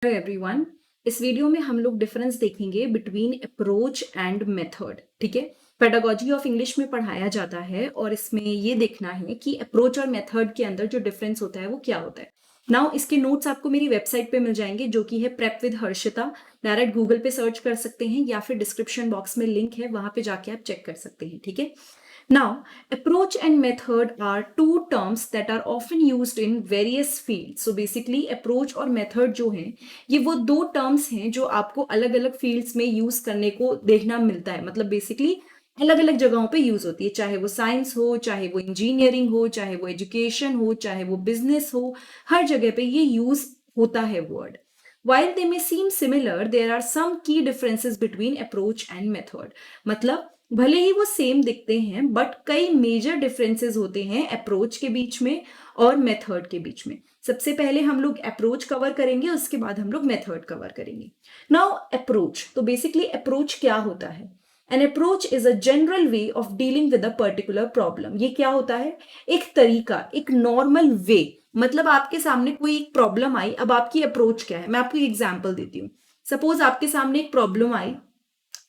Hello everyone. इस video में हम लोग डिफरेंस देखेंगे बिटवीन अप्रोच एंड मेथड। ठीक है, पेडागोजी ऑफ इंग्लिश में पढ़ाया जाता है और इसमें ये देखना है कि अप्रोच और मेथड के अंदर जो डिफरेंस होता है वो क्या होता है। नाउ इसके नोट्स आपको मेरी वेबसाइट पे मिल जाएंगे जो कि है prep with Harshita. Direct Google पे सर्च कर सकते हैं या फिर डिस्क्रिप्शन बॉक्स में लिंक है, वहां पे जाके आप चेक कर सकते हैं। ठीक है, now, approach and method are two terms that are often used in various fields. So basically, approach और method जो हैं, ये वो दो terms हैं जो आपको अलग अलग fields में use करने को देखना मिलता है। मतलब basically अलग अलग जगहों पे यूज होती है, चाहे वो साइंस हो, चाहे वो इंजीनियरिंग हो, चाहे वो एजुकेशन हो, चाहे वो बिजनेस हो, हर जगह पे ये यूज होता है word. While they may seem similar, there are some key differences between approach and method. मतलब भले ही वो सेम दिखते हैं बट कई मेजर डिफरेंसेस होते हैं अप्रोच के बीच में और मेथड के बीच में। सबसे पहले हम लोग अप्रोच कवर करेंगे, उसके बाद हम लोग मेथड कवर करेंगे। नाउ अप्रोच, तो बेसिकली अप्रोच क्या होता है? An approach is a general way of dealing with a particular problem. ये क्या होता है? एक तरीका, एक नॉर्मल वे। मतलब आपके सामने कोई एक प्रॉब्लम आई, अब आपकी अप्रोच क्या है? मैं आपको एक एग्जाम्पल देती हूँ। सपोज आपके सामने एक प्रॉब्लम आई,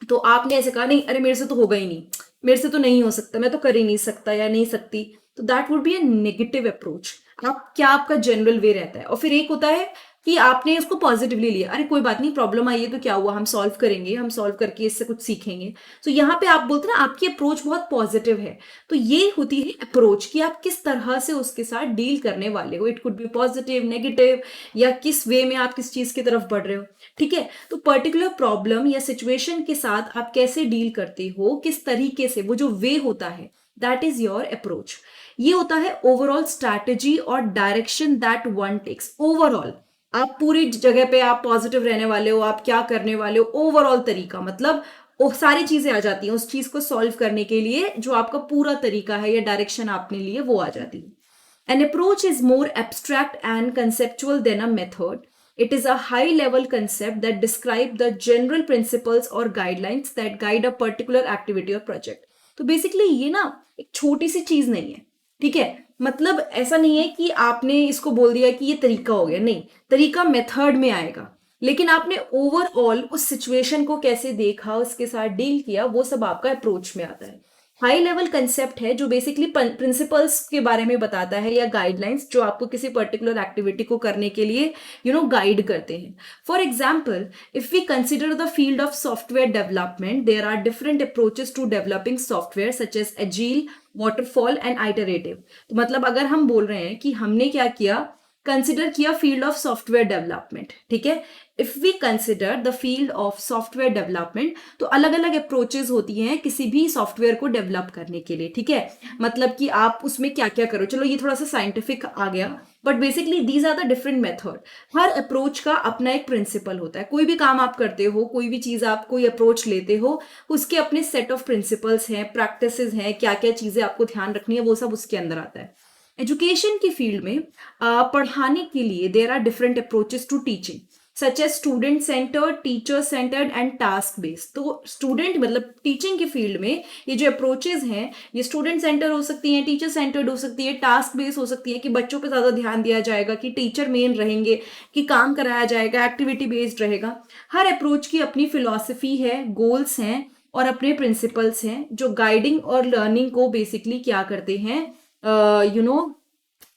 तो आपने ऐसे कहा नहीं, अरे मेरे से तो होगा ही नहीं, मेरे से तो नहीं हो सकता, मैं तो कर ही नहीं सकता या नहीं सकती। तो that would be a negative approach. आप क्या, आपका जनरल वे रहता है। और फिर एक होता है कि आपने उसको पॉजिटिवली लिया, अरे कोई बात नहीं, प्रॉब्लम आई है तो क्या हुआ, हम सॉल्व करेंगे, हम सॉल्व करके इससे कुछ सीखेंगे। तो यहाँ पे आप बोलते हैं ना, आपकी अप्रोच बहुत पॉजिटिव है। तो ये होती है अप्रोच कि आप किस तरह से उसके साथ डील करने वाले हो। It could be positive, negative, या किस वे में आप किस चीज की तरफ बढ़ रहे हो। ठीक है, तो पर्टिकुलर प्रॉब्लम या सिचुएशन के साथ आप कैसे डील करते हो, किस तरीके से, वो जो वे होता है, दैट इज योर अप्रोच। ये होता है ओवरऑल स्ट्रैटेजी और direction that one takes. Overall आप पूरी जगह पे आप पॉजिटिव रहने वाले हो, आप क्या करने वाले हो, ओवरऑल तरीका, मतलब वो सारी चीजें आ जाती हैं उस चीज को सॉल्व करने के लिए। जो आपका पूरा तरीका है या डायरेक्शन आपने लिए, वो आ जाती है। An approach is more abstract and conceptual than a method. It is a high level concept that describe the general principles or guidelines that guide a particular activity or project. तो basically ये ना एक छोटी सी चीज नहीं है। ठीक है, मतलब ऐसा नहीं है कि आपने इसको बोल दिया कि ये तरीका हो गया, नहीं, तरीका मेथड में आएगा। लेकिन आपने ओवरऑल उस सिचुएशन को कैसे देखा, उसके साथ डील किया, वो सब आपका अप्रोच में आता है। हाई लेवल कंसेप्ट है जो बेसिकली प्रिंसिपल्स के बारे में बताता है या गाइडलाइंस जो आपको किसी पर्टिकुलर एक्टिविटी को करने के लिए गाइड करते हैं। For example, if we consider the field of software development, there are different approaches to developing software such as agile, waterfall and iterative. तो मतलब अगर हम बोल रहे हैं कि हमने क्या किया, कंसिडर किया फील्ड ऑफ सॉफ्टवेयर डेवलपमेंट। ठीक है, if we consider the field of software development, तो अलग अलग अप्रोचेस होती हैं किसी भी सॉफ्टवेयर को डेवलप करने के लिए। ठीक है, मतलब कि आप उसमें क्या क्या करो, चलो ये थोड़ा सा साइंटिफिक आ गया, but basically these are the different method. हर अप्रोच का अपना एक प्रिंसिपल होता है। कोई भी काम आप करते हो, कोई भी चीज आप कोई अप्रोच लेते हो, उसके अपने सेट ऑफ प्रिंसिपल्स हैं, प्रैक्टिसेस हैं, क्या क्या चीजें आपको ध्यान रखनी है, वो सब उसके अंदर आता है। एजुकेशन की फील्ड में पढ़ाने के लिए there are different approaches to teaching, such as student centred, teacher centred and task based. तो स्टूडेंट मतलब टीचिंग की फील्ड में ये जो अप्रोचेस हैं, ये स्टूडेंट सेंटर हो सकती हैं, टीचर सेंटर्ड हो सकती है, टास्क बेस्ड हो सकती है कि बच्चों पे ज्यादा ध्यान दिया जाएगा, कि टीचर मेन रहेंगे, कि काम कराया जाएगा, एक्टिविटी बेस्ड रहेगा। हर अप्रोच की अपनी फिलॉसफी है, गोल्स हैं और अपने प्रिंसिपल्स हैं जो गाइडिंग और लर्निंग को बेसिकली क्या करते हैं, यू नो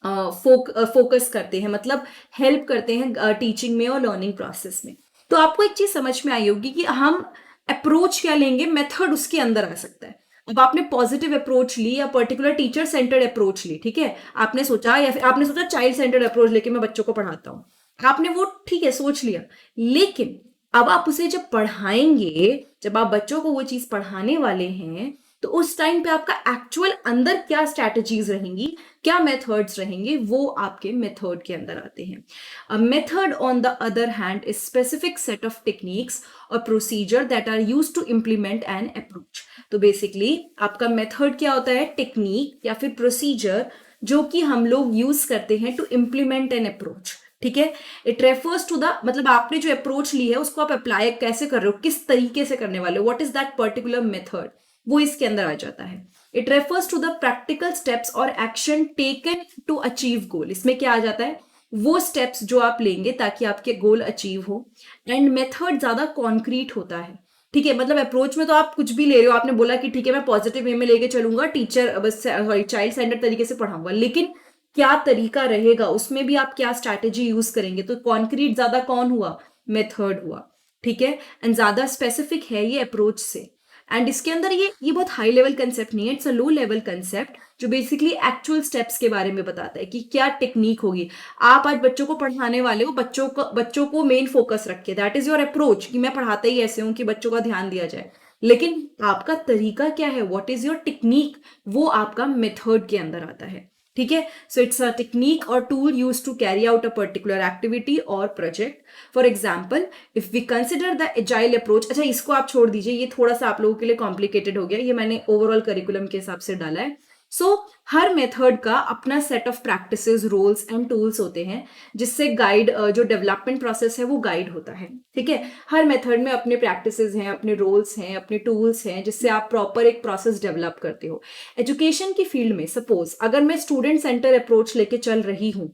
फोकस करते हैं, मतलब हेल्प करते हैं टीचिंग में और लर्निंग प्रोसेस में। तो आपको एक चीज समझ में आई होगी कि हम अप्रोच क्या लेंगे, मेथड उसके अंदर आ सकता है। अब आपने पॉजिटिव अप्रोच ली या पर्टिकुलर टीचर सेंटर्ड अप्रोच ली, ठीक है, आपने सोचा, या फिर आपने सोचा चाइल्ड सेंटर्ड अप्रोच लेके मैं बच्चों को पढ़ाता हूँ, आपने वो ठीक है सोच लिया। लेकिन अब आप उसे जब पढ़ाएंगे, जब आप बच्चों को वो चीज पढ़ाने वाले हैं, तो उस टाइम पे आपका एक्चुअल अंदर क्या स्ट्रैटेजीज रहेंगी, क्या मेथड्स रहेंगे, वो आपके मेथड के अंदर आते हैं। A method on the other hand is specific set of techniques और procedure that are used to implement an approach. तो बेसिकली आपका मेथड क्या होता है? टेक्निक या फिर प्रोसीजर जो कि हम लोग यूज करते हैं टू इम्प्लीमेंट एन अप्रोच। ठीक है, इट रेफर्स टू द, मतलब आपने जो अप्रोच ली है उसको आप अप्लाई कैसे कर रहे हो, किस तरीके से करने वाले हो, what is that particular method, वो इसके अंदर आ जाता है। It refers to the practical steps और action taken to achieve goal. इसमें क्या आ जाता है? वो स्टेप्स जो आप लेंगे ताकि आपके गोल अचीव हो। एंड मेथड ज्यादा कॉन्क्रीट होता है, ठीक है। मतलब अप्रोच में तो आप कुछ भी ले रहे हो, आपने बोला कि ठीक है मैं पॉजिटिव वे में लेके चलूंगा, टीचर बस सॉरी चाइल्ड सेंटर तरीके से पढ़ाऊंगा, लेकिन क्या तरीका रहेगा, उसमें भी आप क्या स्ट्रैटेजी यूज करेंगे। तो कॉन्क्रीट ज्यादा कौन हुआ, मेथड हुआ, ठीक है। एंड ज्यादा स्पेसिफिक है ये अप्रोच से। एंड इसके अंदर ये बहुत हाई लेवल कंसेप्ट नहीं है, it's a low level concept जो बेसिकली एक्चुअल स्टेप्स के बारे में बताता है कि क्या टेक्निक होगी। आप आज बच्चों को पढ़ाने वाले हो, बच्चों को मेन फोकस रखे, दैट इज योर अप्रोच कि मैं पढ़ाता ही ऐसे हूं कि बच्चों का ध्यान दिया जाए, लेकिन आपका तरीका क्या है, व्हाट इज योर टेक्निक, वो आपका मेथड के अंदर आता है, ठीक है। सो इट्स अ टेक्निक और tool used to carry out a particular activity और project. For example if we consider the agile approach, अच्छा इसको आप छोड़ दीजिए, ये थोड़ा सा आप लोगों के लिए कॉम्प्लिकेटेड हो गया, ये मैंने ओवरऑल करिकुलम के हिसाब से डाला है। सो हर मेथड का अपना set of practices, roles and tools होते हैं जिससे गाइड जो डेवलपमेंट प्रोसेस है वो गाइड होता है, ठीक है। हर मेथड में अपने प्रैक्टिसेस हैं, अपने रोल्स हैं, अपने टूल्स हैं जिससे आप प्रॉपर एक प्रोसेस डेवलप करते हो। एजुकेशन की फील्ड में सपोज अगर मैं स्टूडेंट सेंटर अप्रोच लेके चल रही हूं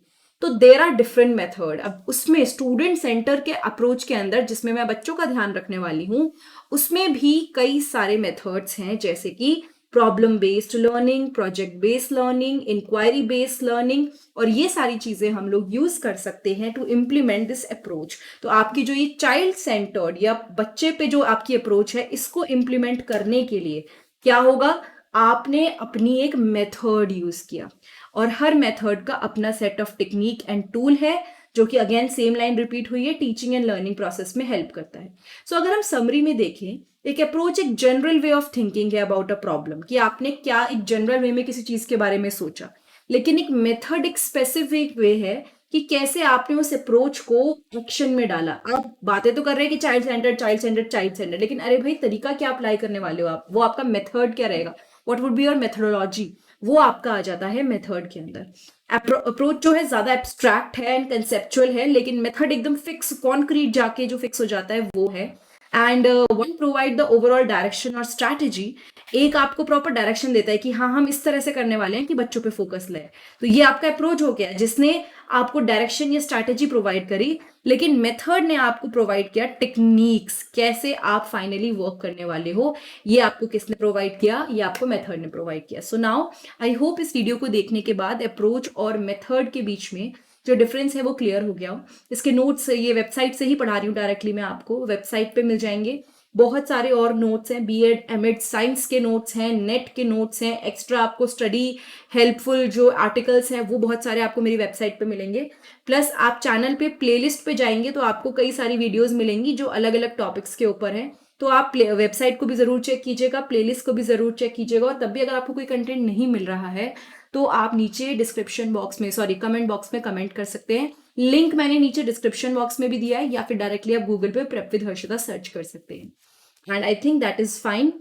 तो देर आर डिफरेंट मेथड। अब उसमें स्टूडेंट सेंटर के अप्रोच के अंदर जिसमें मैं बच्चों का ध्यान रखने वाली हूं, उसमें भी कई सारे मेथड्स हैं, जैसे कि problem based learning, project based learning, inquiry based learning, और ये सारी चीजें हम लोग यूज कर सकते हैं टू इम्प्लीमेंट दिस अप्रोच। तो आपकी जो ये चाइल्ड सेंटर्ड या बच्चे पे जो आपकी अप्रोच है, इसको इम्प्लीमेंट करने के लिए क्या होगा, आपने अपनी एक मेथड यूज किया, और हर मेथड का अपना set of technique and tool है जो कि अगेन सेम लाइन रिपीट हुई है, टीचिंग एंड लर्निंग प्रोसेस में हेल्प करता है। सो अगर हम समरी में देखें, एक अप्रोच एक जनरल वे ऑफ थिंकिंग है अबाउट अ प्रॉब्लम, कि आपने क्या एक जनरल वे में किसी चीज के बारे में सोचा, लेकिन एक मेथड एक स्पेसिफिक वे है कि कैसे आपने उस अप्रोच को एक्शन में डाला। आप बातें तो कर रहे हैं कि child centred child centred child centred, लेकिन अरे भाई तरीका क्या अप्लाई करने वाले हो आप, वो आपका मेथड क्या रहेगा, what would be your methodology, वो आपका आ जाता है मेथड के अंदर। अप्रोच जो है ज्यादा एब्स्ट्रैक्ट है एंड कंसेप्चुअल है, लेकिन मेथड एकदम फिक्स कॉन्क्रीट जाके जो फिक्स हो जाता है वो है। And one provide the overall direction और स्ट्रैटेजी, एक आपको प्रॉपर डायरेक्शन देता है कि हाँ हम इस तरह से करने वाले हैं कि बच्चों पे फोकस ले। तो ये आपका अप्रोच हो गया जिसने आपको डायरेक्शन या स्ट्रैटेजी प्रोवाइड करी, लेकिन मेथड ने आपको प्रोवाइड किया टेक्निक्स, कैसे आप फाइनली वर्क करने वाले हो, ये आपको किसने प्रोवाइड किया, ये आपको मेथड ने प्रोवाइड किया। सो नाउ आई होप इस वीडियो को देखने के बाद अप्रोच और मेथड के बीच में जो डिफरेंस है वो क्लियर हो गया हो। इसके नोट्स ये वेबसाइट से ही पढ़ा रही हूँ डायरेक्टली, मैं आपको वेबसाइट पे मिल जाएंगे, बहुत सारे और नोट्स हैं, बीएड एमएड साइंस के नोट्स हैं, नेट के नोट्स हैं, एक्स्ट्रा आपको स्टडी हेल्पफुल जो आर्टिकल्स हैं वो बहुत सारे आपको मेरी वेबसाइट पे मिलेंगे। प्लस आप चैनल पे प्लेलिस्ट पे जाएंगे तो आपको कई सारी वीडियोस मिलेंगी जो अलग अलग टॉपिक्स के ऊपर हैं। तो आप वेबसाइट को भी जरूर चेक कीजिएगा, प्लेलिस्ट को भी जरूर चेक कीजिएगा, और तब भी अगर आपको कोई कंटेंट नहीं मिल रहा है तो आप नीचे डिस्क्रिप्शन बॉक्स में सॉरी कमेंट बॉक्स में कमेंट कर सकते हैं। लिंक मैंने नीचे डिस्क्रिप्शन बॉक्स में भी दिया है, या फिर डायरेक्टली आप गूगल पे प्रेप विद हर्षिता सर्च कर सकते हैं। And I think that is fine.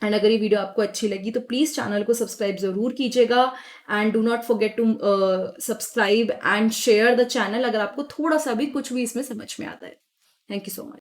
And अगर ये वीडियो आपको अच्छी लगी तो प्लीज चैनल को सब्सक्राइब जरूर कीजिएगा, and do not forget to subscribe and share the channel अगर आपको थोड़ा सा भी कुछ भी इसमें समझ में आता है। Thank you so much.